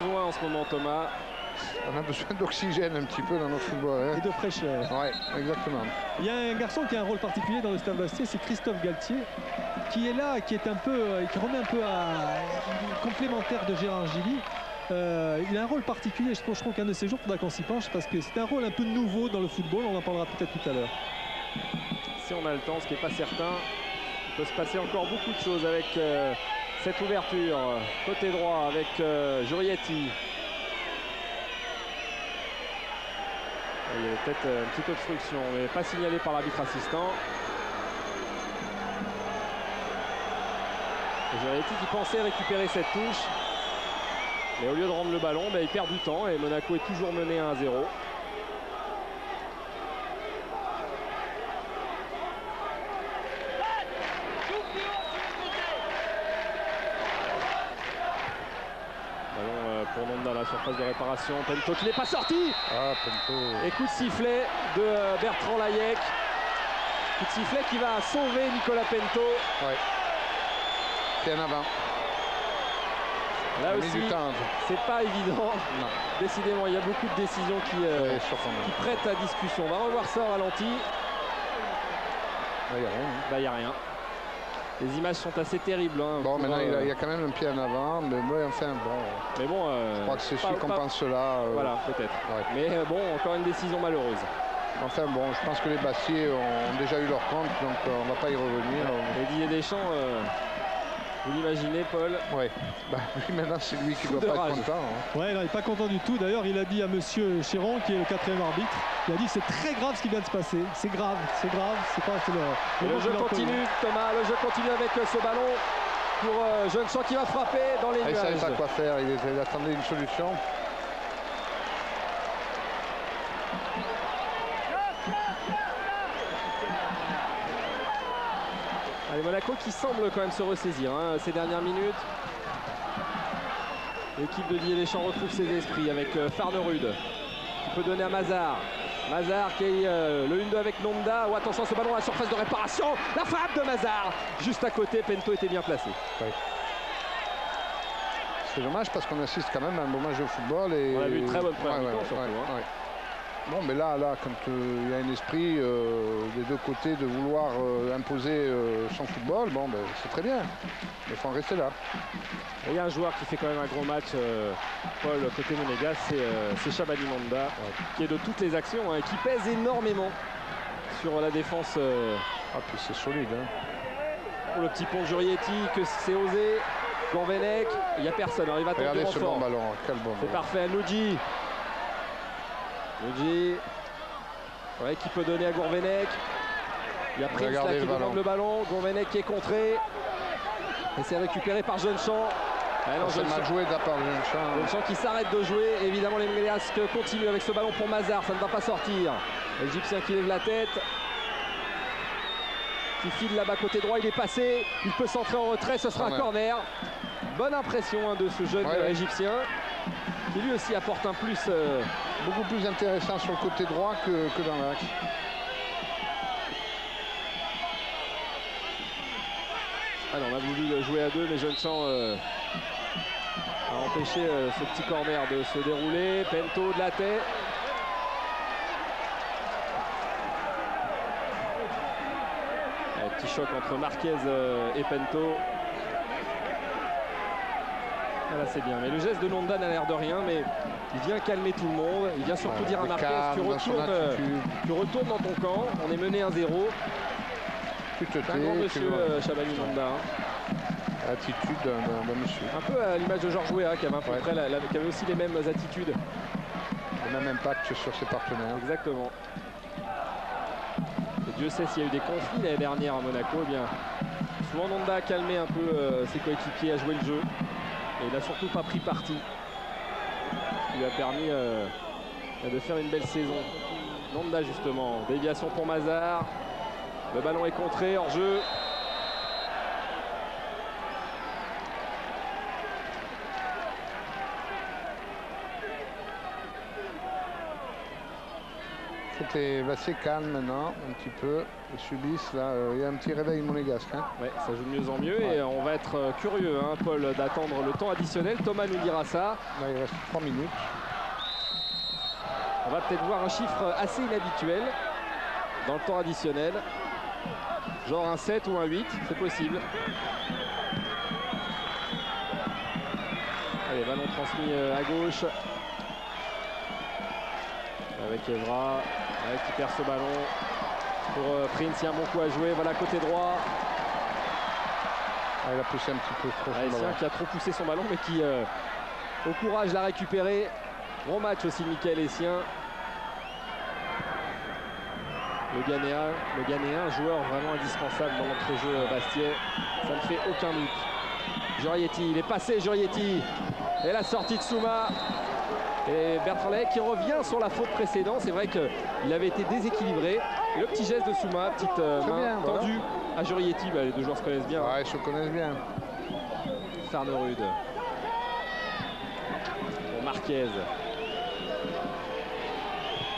En ce moment, Thomas. On a besoin d'oxygène un petit peu dans notre football. Hein. Et de fraîcheur. Oui, exactement. Il y a un garçon qui a un rôle particulier dans le Stade Bastiais, c'est Christophe Galtier, qui est là, qui est un peu, qui remet un peu complémentaire de Gérard Gilly. Il a un rôle particulier. Je trouve qu'un de ces jours, il faudra qu'on s'y penche parce que c'est un rôle un peu nouveau dans le football. On en parlera peut-être tout à l'heure. Si on a le temps, ce qui n'est pas certain, il peut se passer encore beaucoup de choses avec cette ouverture côté droit avec Jurietti. Il y avait peut-être une petite obstruction, mais pas signalée par l'arbitre assistant. Jurietti qui pensait récupérer cette touche. Mais au lieu de rendre le ballon, il perd du temps et Monaco est toujours mené 1-0. Pour Nonda, la surface de réparation. Pento qui n'est pas sorti. Ah, Pento. Et coup de sifflet de Bertrand Layec. Coup de sifflet qui va sauver Nicolas Pento. Ouais. C'est en avant. Là aussi, c'est pas évident. Non. Décidément, il y a beaucoup de décisions qui prêtent à discussion. On va revoir ça au ralenti. Il n'y a rien. Bah, il n'y a rien. Les images sont assez terribles. Hein, bon, maintenant il y a quand même un pied en avant, mais enfin bon. Mais bon, je crois que c'est celui qu'on pense là. Voilà, peut-être. Ouais. Mais bon, encore une décision malheureuse. Enfin bon, je pense que les Bastiais ont déjà eu leur compte, donc on ne va pas y revenir. Et Didier Deschamps, vous l'imaginez, Paul? Oui. Bah, lui maintenant c'est lui qui ne doit pas être content. Hein. Ouais, il n'est pas content du tout. D'ailleurs, il a dit à monsieur Chéron, qui est le 4e arbitre, il a dit que c'est très grave ce qui vient de se passer. C'est grave, c'est grave. C'est pas le jeu continue, Thomas. Le jeu continue avec ce ballon pour Jeunechamp qui va frapper dans les nuages. Il ne savait pas quoi faire. Il attendait une solution. Allez, Monaco qui semble quand même se ressaisir ces dernières minutes. L'équipe de Didier Deschamps retrouve ses esprits avec Farnerud qui peut donner à Mazar. Mazar qui est le 1-2 avec Nonda. Oh, attention, ce ballon à la surface de réparation. La frappe de Mazar. Juste à côté, Pento était bien placé. Oui. C'est dommage parce qu'on assiste quand même à un beau match de football. Et... On a vu une très bonne première mi-temps surtout. Bon, mais là quand il y a un esprit des deux côtés de vouloir imposer son football, bon, c'est très bien. Mais il faut en rester là. Et il y a un joueur qui fait quand même un gros match, Paul, côté Monégasque, c'est Chabani Nonda, qui est de toutes les actions et qui pèse énormément sur la défense. Ah, puis c'est solide. Hein. Pour le petit pont de Jurietti, que c'est osé. Gourvenec, il n'y a personne. Alors il va tenter Regardez ce bon fort. ballon. Quel bon c'est parfait. Noudji. Ouais, qui peut donner à Gourvenec. Il y a Prince là qui demande le ballon. Gourvenec qui est contré. Et c'est récupéré par Jeunechamp. C'est mal joué de la part de Jeunechamp. Jeunechamp qui s'arrête de jouer. Évidemment, les Monégasques continuent avec ce ballon pour Mazar. Ça ne va pas sortir. L'Égyptien qui lève la tête. Qui file là-bas côté droit. Il est passé. Il peut s'entrer en retrait. Ce sera un corner. Bonne impression de ce jeune Égyptien. Qui lui aussi apporte un plus. Beaucoup plus intéressant sur le côté droit que dans l'axe. Alors on a voulu jouer à deux, mais Jeunechamp a empêché ce petit corner de se dérouler. Pento de la tête. Un petit choc entre Marquez et Pento. Là c'est bien, mais le geste de Nonda n'a l'air de rien, mais il vient calmer tout le monde, il vient surtout dire à Marquez, tu retournes dans ton camp, on est mené 1-0. C'est un grand monsieur Chabani Nonda. Attitude d'un monsieur. Un peu à l'image de Georges Weah qui avait, qui avait aussi les mêmes attitudes. Le même impact sur ses partenaires. Exactement. Et Dieu sait s'il y a eu des conflits l'année dernière à Monaco, eh bien souvent Nonda a calmé un peu ses coéquipiers à jouer le jeu. Et il n'a surtout pas pris parti. Il lui a permis de faire une belle saison. Nonda justement, déviation pour Mazar. Le ballon est contré, hors jeu. Il faut que les Bastiais calment maintenant un petit peu. Ils subissent là. Il y a un petit réveil monégasque. Hein. Ouais, ça joue de mieux en mieux et on va être curieux, hein, Paul, d'attendre le temps additionnel. Thomas nous dira ça. Là, il reste 3 minutes. On va peut-être voir un chiffre assez inhabituel dans le temps additionnel. Genre un 7 ou un 8, c'est possible. Allez, ballon transmis à gauche. Avec Evra, qui perd ce ballon. Pour Prince, il y a un bon coup à jouer. Voilà, côté droit. Ah, il a poussé un petit peu trop son ballon. Qui a trop poussé son ballon, mais qui, au courage, l'a récupéré. Bon match aussi, Michael Essien. Le Ghanéen, joueur vraiment indispensable dans l'entrejeu Bastiais. Ça ne fait aucun doute. Jurietti, il est passé, Jurietti. Et la sortie de Souma. Et Bertrand Layec qui revient sur la faute précédente. C'est vrai qu'il avait été déséquilibré. Et le petit geste de Souma, petite main tendue à Jurietti. Bah, les deux joueurs se connaissent bien. Ouais, ils se connaissent bien. Farnerud. Pour Marquez.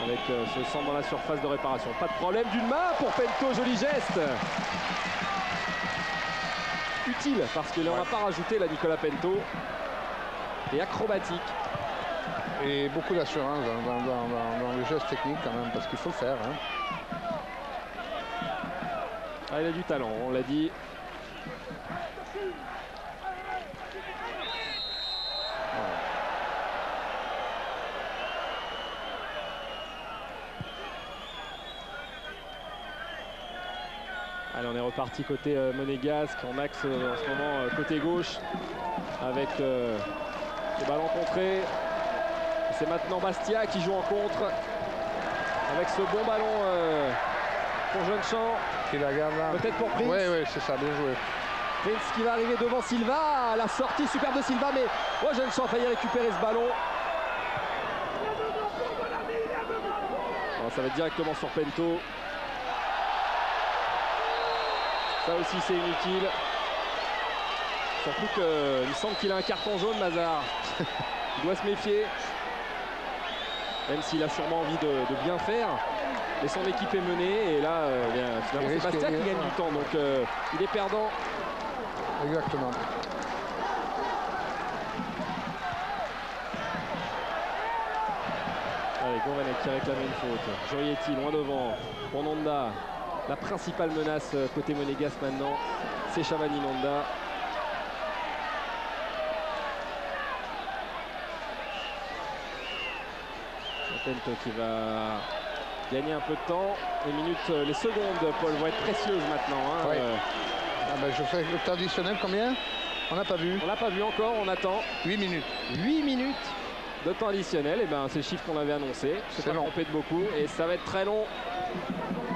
Avec ce centre dans la surface de réparation. Pas de problème d'une main pour Pento, joli geste. Utile parce que là on n'a pas rajouté là Nicolas Pento. Et acrobatique. Et beaucoup d'assurance dans le geste technique quand même, parce qu'il faut le faire. Hein. Ah, il a du talent, on l'a dit. Allez, on est reparti côté monégasque, en axe en ce moment côté gauche, avec le ballon contré. C'est maintenant Bastia qui joue en contre, avec ce bon ballon pour Jeune-Champ. Qui la garde là. Peut-être pour Prince. Oui, c'est ça, bien joué. Prince qui va arriver devant Silva, la sortie superbe de Silva, mais Jeune-Champ a failli récupérer ce ballon. Alors, ça va être directement sur Pento. Ça aussi c'est inutile. Surtout qu'il semble qu'il a un carton jaune, Mazar. Il doit se méfier. Même s'il a sûrement envie de bien faire. Mais son équipe est menée et là, finalement c'est Bastia qui gagne du temps. Donc il est perdant. Exactement. Allez, Gourvenec qui réclame une faute. Jurietti loin devant. Pour Nonda. La principale menace côté monégasque maintenant, c'est Shabani Nonda. Pento qui va gagner un peu de temps. Les secondes, Paul, vont être précieuses maintenant. Hein. Ouais. Je fais le temps additionnel, combien? On n'a pas vu. On n'a pas vu encore, on attend. 8 minutes. 8 minutes de temps additionnel. Et c'est le chiffre qu'on avait annoncé. C'est pas trompé de beaucoup. Et ça va être très long.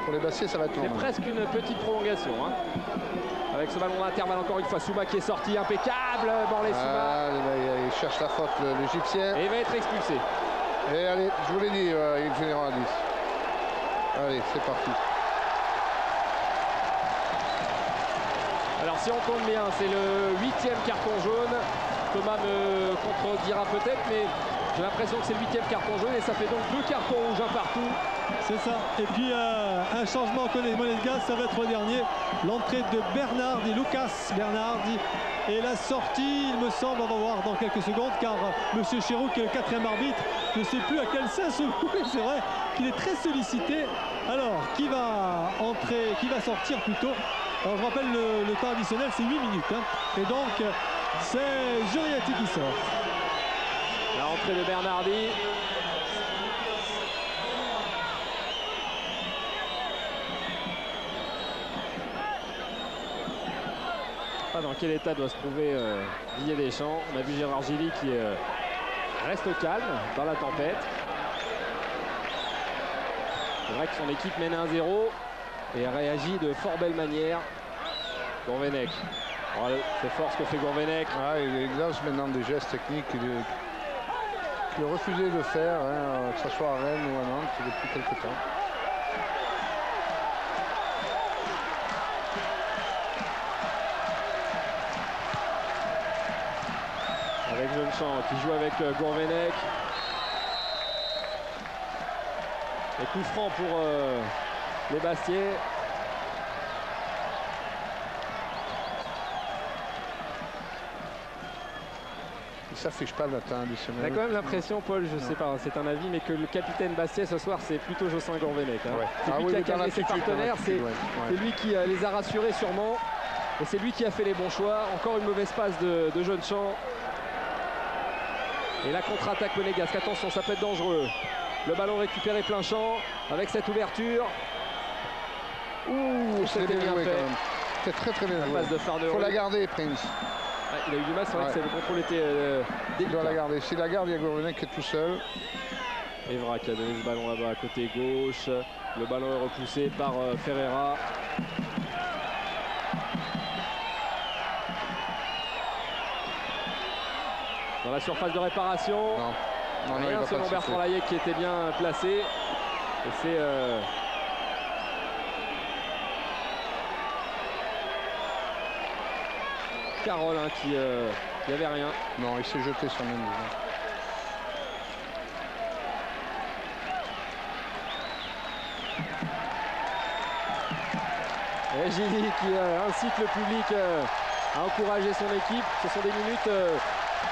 Pour les Bastiais, ça va être long. C'est presque une petite prolongation. Hein. Avec ce ballon d'intervalle, encore une fois, Souma qui est sorti, impeccable. Bon, les Souma. Il cherche la faute, l'Égyptien. Et il va être expulsé. Et allez, je vous l'ai dit, il finira à 10. Allez, c'est parti. Alors si on compte bien, c'est le 8e carton jaune. Thomas me contredira peut-être, mais j'ai l'impression que c'est le 8e carton jaune et ça fait donc 2 cartons rouges un partout. C'est ça. Et puis un changement côté monégasque, ça va être le dernier. L'entrée de Bernardi, Lucas Bernardi. Et la sortie, il me semble, on va voir dans quelques secondes, car M. Chéroux, qui est le 4e arbitre, ne sait plus à quel sens se couper. C'est vrai qu'il est très sollicité. Alors, qui va entrer, qui va sortir plutôt? Alors, je rappelle, le temps additionnel, c'est 8 minutes. Hein. Et donc, c'est Jurietti qui sort. La rentrée de Bernardi. Pas dans quel état doit se trouver Didier Deschamps. On a vu Gérard Gilly qui reste calme dans la tempête. C'est vrai que son équipe mène 1-0 et réagit de fort belle manière. Gourvenec. C'est fort ce que fait Gourvenec. Il exerce maintenant des gestes techniques qu'il a refusé de faire, hein, que ce soit à Rennes ou à Nantes depuis quelques temps. Avec Jeune-Champ qui joue avec Gourvenec. Et coup franc pour les Bastiais. Il s'affiche pas le matin On a additionnel. quand même l'impression, Paul, je sais pas, c'est un avis, mais que le capitaine Bastiais ce soir, c'est plutôt Jocelyn Gourvenec. Hein. Ouais. C'est lui qui a calmé ses partenaires, c'est ouais. lui qui les a rassurés sûrement. Et c'est lui qui a fait les bons choix. Encore une mauvaise passe de Jeune-Champ. Et la contre-attaque monégasque. Attention, ça peut être dangereux. Le ballon récupéré plein champ avec cette ouverture. Ouh, c'était bien fait. Quand même. C'était très très bien joué. Passe de Farner. Il faut la garder, Prince. Ah, il a eu du mal, c'est vrai que le contrôle était Il doit la délicat. garder. S'il la garde, il y a Gourvenec qui est tout seul. Evra qui a donné ce ballon là-bas à côté gauche. Le ballon est repoussé par Ferreira. Dans la surface de réparation. Non, il Rien va selon pas Bertrand Layet qui était bien placé. Et c'est Carole hein, qui n'y avait rien. Non, il s'est jeté sur même. Et Gilly qui incite le public à encourager son équipe. Ce sont des minutes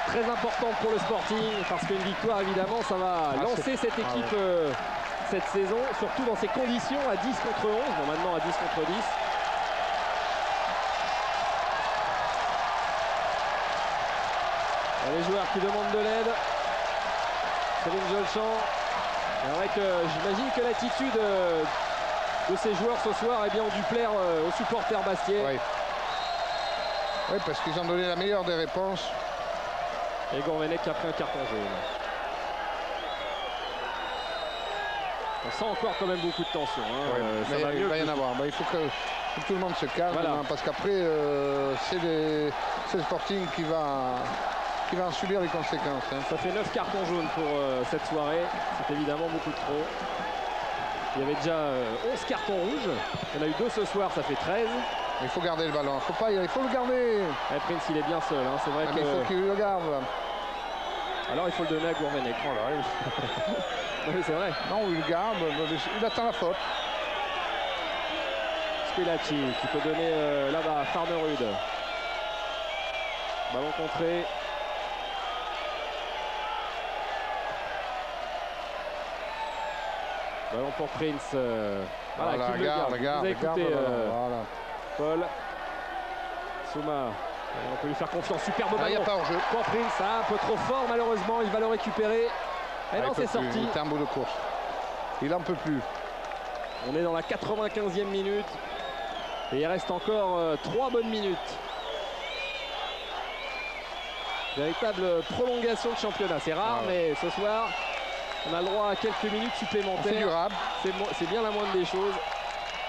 très importantes pour le Sporting parce qu'une victoire évidemment ça va lancer cette équipe cette saison, surtout dans ces conditions à 10 contre 11. Bon maintenant à 10 contre 10. Les joueurs qui demandent de l'aide. Céline Jeune-Champ. C'est vrai que j'imagine que l'attitude de ces joueurs ce soir ont dû plaire aux supporters bastiais. Oui, parce qu'ils ont donné la meilleure des réponses. Et Gourvenec qui a pris un carton jaune. On sent encore quand même beaucoup de tension. Hein. Ça va mieux. Il va y en avoir. Il faut que tout le monde se calme. Voilà. Hein, parce qu'après, c'est le Sporting qui va en subir les conséquences. Hein. Ça fait 9 cartons jaunes pour cette soirée. C'est évidemment beaucoup trop. Il y avait déjà 11 cartons rouges. Il y en a eu 2 ce soir, ça fait 13. Il faut garder le ballon. Il faut le garder. Et Prince, il est bien seul. Hein. C'est vrai que... il faut qu'il le garde. Alors il faut le donner à Gourvenec. Oh là, oui, c'est vrai. Non, il le garde. Il attend la faute. Spelacci qui peut donner là-bas. Farnerud. Ballon contré. Ballon pour Prince. Voilà, qui le garde. Vous avez écouté voilà. Paul. Souma. On peut lui faire confiance. Superbe ballon. Il n'y a pas hors-jeu. Pour Prince, un peu trop fort malheureusement. Il va le récupérer. Et non, c'est sorti. Il est en bout de course. Il n'en peut plus. On est dans la 95e minute. Et il reste encore 3 bonnes minutes. Véritable prolongation de championnat. C'est rare, mais ce soir, on a le droit à quelques minutes supplémentaires. C'est durable. C'est bien la moindre des choses.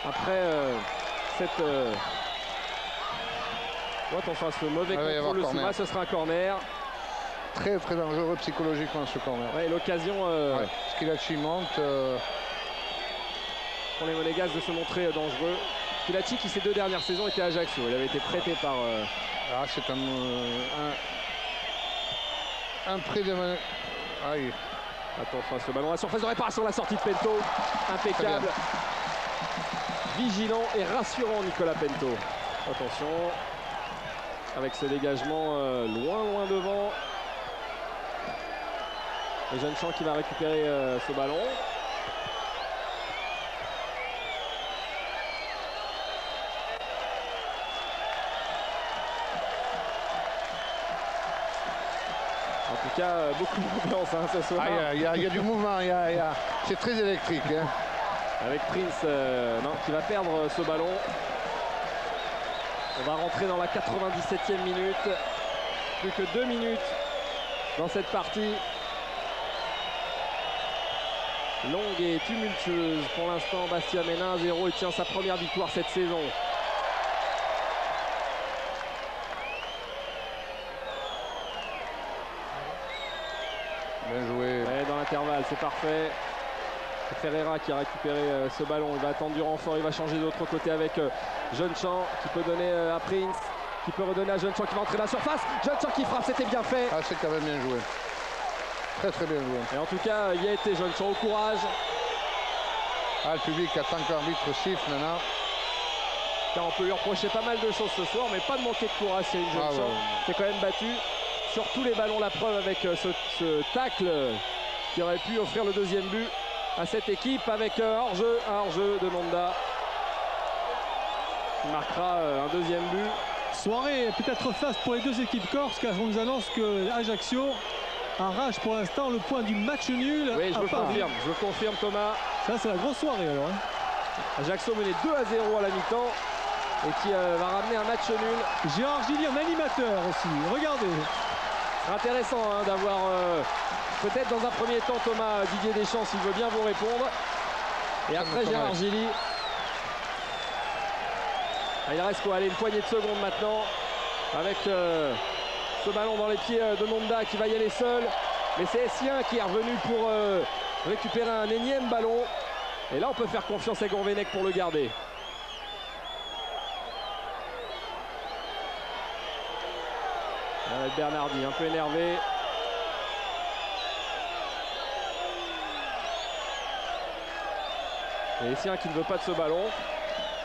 Après cette... attention à ce mauvais contrôle de Souma, ce sera un corner. Très très dangereux psychologiquement ce corner. Ouais, l'occasion Schillaci monte. Pour les Monégasques de se montrer dangereux. Schillaci qui ces 2 dernières saisons était à Ajaccio. Il avait été prêté par... c'est un prêt de... Aïe. Attention à ce ballon. La surface de réparation, la sortie de Pento. Impeccable. Vigilant et rassurant Nicolas Pento. Attention. Avec ce dégagement loin devant. Et Jeune-Champ qui va récupérer ce ballon. En tout cas, beaucoup d'ambiance ce soir. Il y a du mouvement, c'est très électrique. Hein. Avec Prince qui va perdre ce ballon. On va rentrer dans la 97e minute. Plus que 2 minutes dans cette partie. Longue et tumultueuse pour l'instant. Bastia mène 1-0 et tient sa première victoire cette saison. Bien joué. Ouais, dans l'intervalle, c'est parfait. Ferreira qui a récupéré ce ballon. Il va attendre du renfort. Il va changer de l'autre côté avec Jeune-Champ qui peut donner à Prince. Qui peut redonner à Jeune-Champ qui va entrer dans la surface. Jeune-Champ qui frappe, c'était bien fait. C'est quand même bien joué. Très très bien joué. Et en tout cas, il y a été Jeune-Champ au courage. Ah, le public attend que l'arbitre siffle maintenant. Car on peut lui reprocher pas mal de choses ce soir, mais pas de manquer de courage, c'est une jeune chance. Ouais. C'est quand même battu sur tous les ballons, la preuve avec ce tacle qui aurait pu offrir le deuxième but à cette équipe avec un hors-jeu de Nonda. Il marquera un deuxième but. Soirée peut-être faste pour les deux équipes corses, car on nous annonce que Ajaccio arrache pour l'instant le point du match nul. Oui, je le confirme Thomas. Ça c'est la grosse soirée alors. Hein. Ajaccio menait 2-0 à la mi-temps et qui va ramener un match nul. Gérard Gilly en animateur aussi, regardez. C'est intéressant hein, d'avoir peut-être dans un premier temps Thomas Didier Deschamps s'il veut bien vous répondre. Et après Gérard Gilly. Il reste quoi, allez, une poignée de secondes maintenant avec ce ballon dans les pieds de Nonda qui va y aller seul. Mais c'est Essien qui est revenu pour récupérer un énième ballon. Et là on peut faire confiance à Gourvenec pour le garder. Avec Bernardi un peu énervé. Et Essien qui ne veut pas de ce ballon.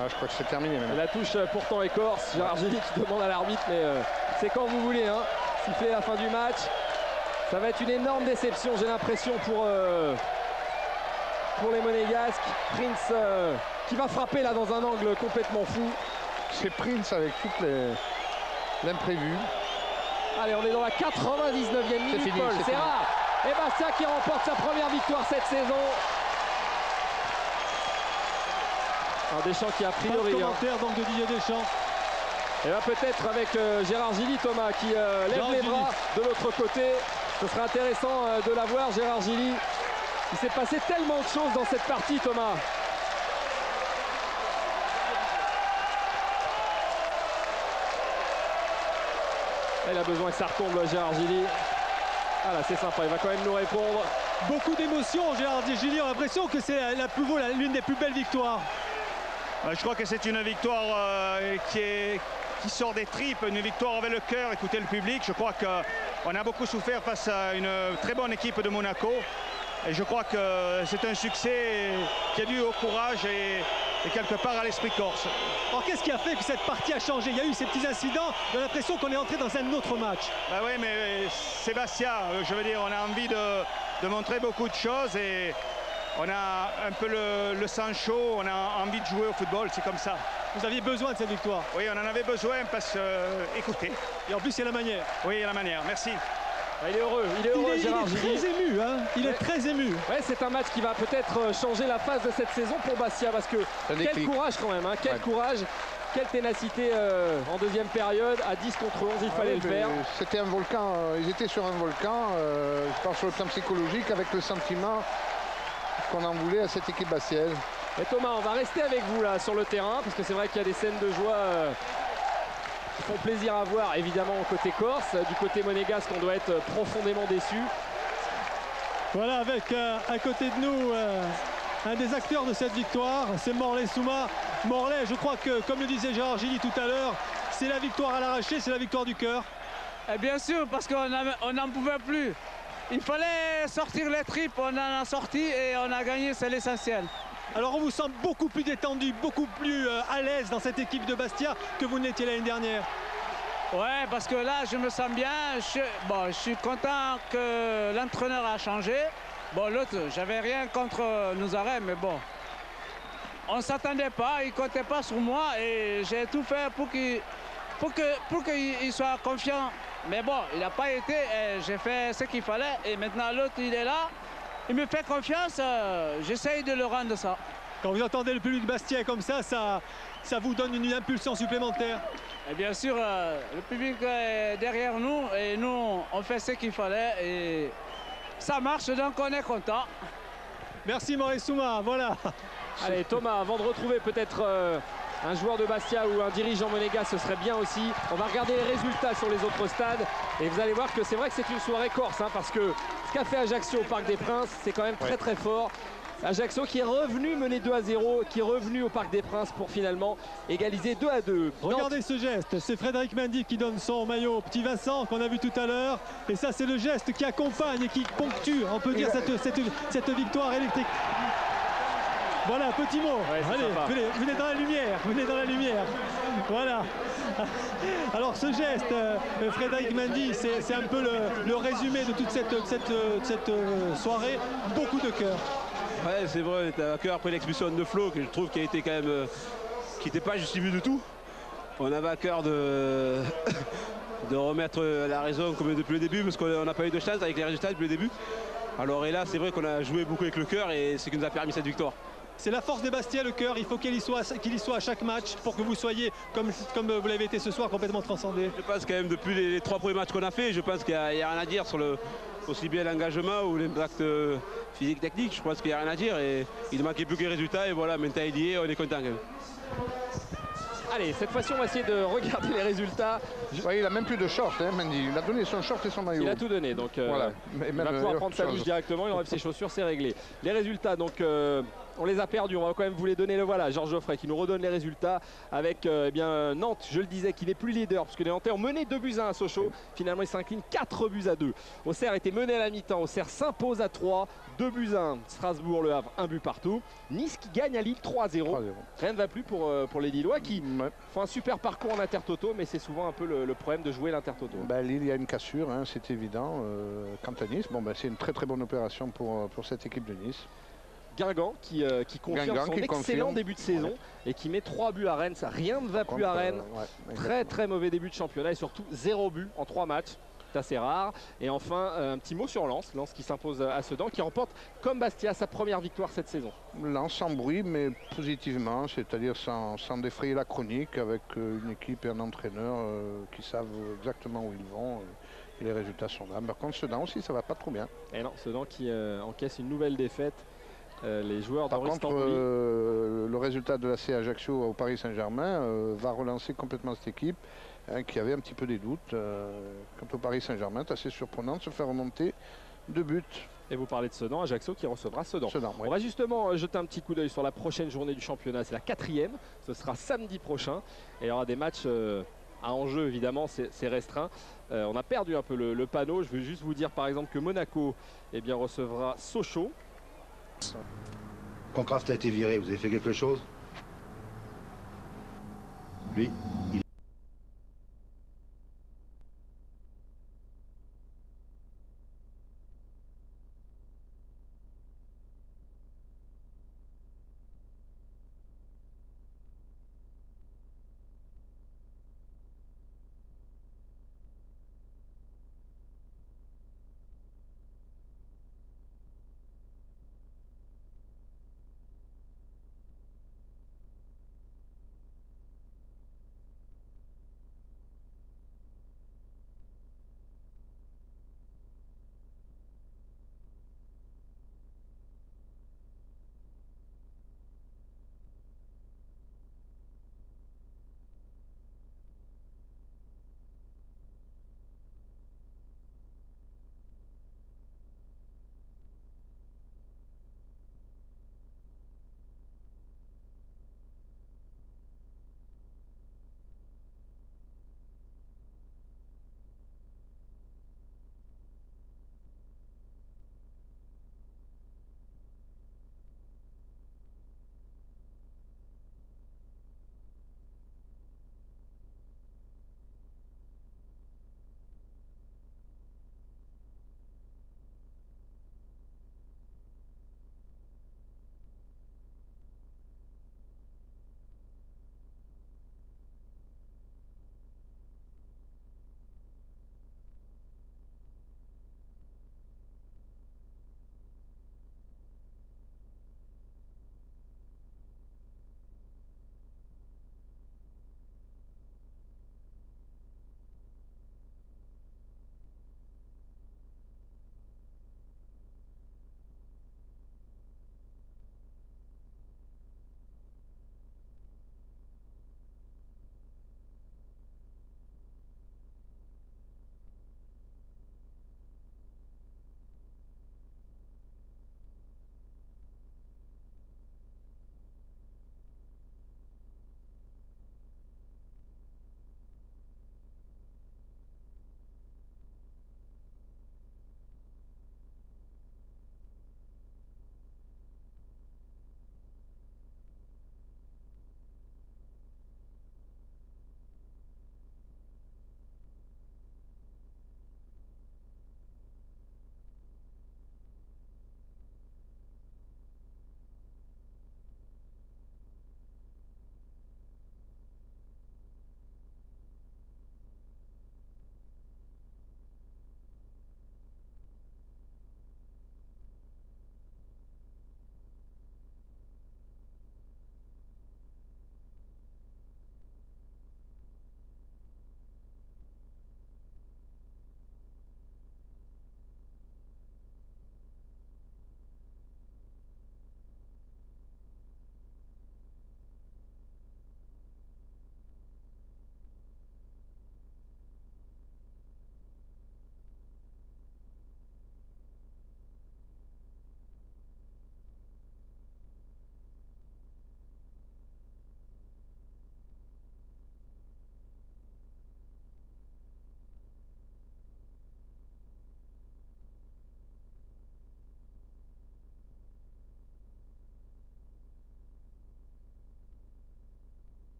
Ah, je crois que c'est terminé maintenant. La touche pourtant est corse. Gérard Gilly qui demande à l'arbitre, mais c'est quand vous voulez. Hein. Siffler la fin du match. Ça va être une énorme déception, j'ai l'impression, pour les Monégasques. Prince qui va frapper là dans un angle complètement fou. C'est Prince avec toute l'imprévu. Allez, on est dans la 99e minute, Paul. C'est rare. Et Bastia qui remporte sa première victoire cette saison. Un Deschamps qui a priori. Pas de commentaire donc de Didier Deschamps. Et là peut-être avec Gérard Gilly, Thomas, qui lève les bras de l'autre côté. Ce sera intéressant de la voir, Gérard Gilly. Il s'est passé tellement de choses dans cette partie, Thomas. Il a besoin que ça retombe, Gérard Gilly. Ah là, c'est sympa, il va quand même nous répondre. Beaucoup d'émotions, Gérard Gilly. On a l'impression que c'est l'une des plus belles victoires. Je crois que c'est une victoire qui sort des tripes, une victoire avec le cœur. Écoutez le public, je crois qu'on a beaucoup souffert face à une très bonne équipe de Monaco. Et je crois que c'est un succès qui est dû au courage et quelque part à l'esprit corse. Alors qu'est-ce qui a fait que cette partie a changé? Il y a eu ces petits incidents, on a l'impression qu'on est entré dans un autre match. Bah oui, mais Sébastien, je veux dire, on a envie de montrer beaucoup de choses et on a un peu le sang chaud, on a envie de jouer au football, c'est comme ça. Vous aviez besoin de cette victoire? Oui, on en avait besoin parce que, écoutez. Et en plus, il y a la manière. Oui, il y a la manière, merci. Il est heureux, Gérard Gilly. Il est très ému, hein. Il est très ému. Ouais, c'est un match qui va peut-être changer la phase de cette saison pour Bastia parce que quel courage quand même, hein, quel courage, quelle ténacité en deuxième période, à 10 contre 11, il fallait le faire. C'était un volcan, ils étaient sur un volcan, je pense sur le plan psychologique, avec le sentiment qu'on en voulait à cette équipe bastiaise. Et Thomas, on va rester avec vous là sur le terrain parce que c'est vrai qu'il y a des scènes de joie qui font plaisir à voir, évidemment au côté corse. Du côté monégasque, on doit être profondément déçu. Voilà, avec à côté de nous un des acteurs de cette victoire, c'est Morlaix Souma. Morlaix, je crois que, comme le disait Gérard Gilly tout à l'heure, c'est la victoire à l'arraché, c'est la victoire du cœur. Et bien sûr, parce qu'on n'en pouvait plus. Il fallait sortir les tripes, on en a sorti et on a gagné, c'est l'essentiel. Alors on vous sent beaucoup plus détendu, beaucoup plus à l'aise dans cette équipe de Bastia que vous n'étiez l'année dernière. Ouais, parce que là, je me sens bien. Je suis content que l'entraîneur a changé. Bon, l'autre, j'avais rien contre Nouzaré, mais bon. On ne s'attendait pas, il ne comptait pas sur moi et j'ai tout fait pour qu'il soit confiant. Mais bon, il n'a pas été, j'ai fait ce qu'il fallait et maintenant l'autre, il est là. Il me fait confiance, j'essaye de le rendre ça. Quand vous entendez le public bastien comme ça vous donne une impulsion supplémentaire. Et bien sûr, le public est derrière nous et nous, on fait ce qu'il fallait et ça marche, donc on est content. Merci Morlaix Souma, voilà. Allez Thomas, avant de retrouver peut-être un joueur de Bastia ou un dirigeant monégasque, ce serait bien aussi. On va regarder les résultats sur les autres stades et vous allez voir que c'est vrai que c'est une soirée corse, hein, parce que ce qu'a fait Ajaccio au Parc des Princes, c'est quand même très fort. Ajaccio qui est revenu mener 2-0, qui est revenu au Parc des Princes pour finalement égaliser 2-2. Regardez ce geste, c'est Frédéric Mendy qui donne son maillot au petit Vincent qu'on a vu tout à l'heure. Et ça c'est le geste qui accompagne et qui ponctue, on peut dire, cette victoire électrique. Voilà, petit mot. Ouais, c'est Allez, sympa. venez dans la lumière, venez dans la lumière. Voilà. Alors ce geste, Frédéric Mendy, c'est un peu le résumé de toute cette soirée. Beaucoup de cœur. Ouais, c'est vrai, on était à cœur après l'expulsion de Flo, que je trouve qui a été quand même, qui n'était pas justifié du tout. On avait à cœur de remettre la raison comme depuis le début, parce qu'on n'a pas eu de chance avec les résultats depuis le début. Alors et là, c'est vrai qu'on a joué beaucoup avec le cœur et c'est ce qui nous a permis cette victoire. C'est la force des Bastia, le cœur. Il faut qu'il y soit à chaque match pour que vous soyez, comme vous l'avez été ce soir, complètement transcendé. Je pense quand même depuis les 3 premiers matchs qu'on a fait, je pense qu'il n'y a rien à dire sur aussi bien l'engagement ou l'impact physique technique. Je pense qu'il n'y a rien à dire et il ne manquait plus que les résultats et voilà, maintenant il y est, on est content quand même. Allez, cette fois-ci, on va essayer de regarder les résultats. Ouais, il a même plus de short, hein, Mendy. Il a donné son short et son maillot. Il a tout donné, donc voilà. il va pouvoir prendre sa douche directement, il enlève ses chaussures, c'est réglé. Les résultats, donc on les a perdus, on va quand même vous les donner. Le voilà, Georges Geoffrey qui nous redonne les résultats avec eh bien, Nantes, je le disais, qui n'est plus leader, puisque les Nantais ont mené 2-1 à Sochaux. Finalement, ils s'inclinent 4-2. Auxerre était mené à la mi-temps, Auxerre s'impose à 3, 2-1. Strasbourg, Le Havre, 1 but partout. Nice qui gagne à Lille 3-0. Rien ne va plus pour les Lillois qui font un super parcours en intertoto, mais c'est souvent un peu le problème de jouer l'intertoto. Lille, il y a une cassure, hein, c'est évident. Quant à Nice, c'est une très bonne opération pour cette équipe de Nice. Guingamp qui confirme son excellent début de saison et qui met 3 buts à Rennes. Ça, rien ne va plus à Rennes. Très mauvais début de championnat et surtout 0 but en 3 matchs. C'est assez rare. Et enfin, un petit mot sur Lens. Lens qui s'impose à Sedan, qui remporte comme Bastia sa première victoire cette saison. Lens sans bruit, mais positivement, c'est-à-dire sans défrayer la chronique, avec une équipe et un entraîneur qui savent exactement où ils vont. Et les résultats sont là. Par contre, Sedan aussi, ça va pas trop bien. Et non, Sedan qui encaisse une nouvelle défaite. Les joueurs Par contre, le résultat de la C Ajaccio au Paris Saint-Germain va relancer complètement cette équipe qui avait un petit peu des doutes. Quant au Paris Saint-Germain, c'est assez surprenant de se faire remonter 2 buts. Et vous parlez de Sedan, Ajaccio qui recevra Sedan. Oui. On va justement jeter un petit coup d'œil sur la prochaine journée du championnat. C'est la 4e, ce sera samedi prochain. Et il y aura des matchs à enjeu, évidemment, c'est restreint. On a perdu un peu le panneau. Je veux juste vous dire par exemple que Monaco recevra Sochaux. Quand Kraft a été viré, vous avez fait quelque chose? Lui?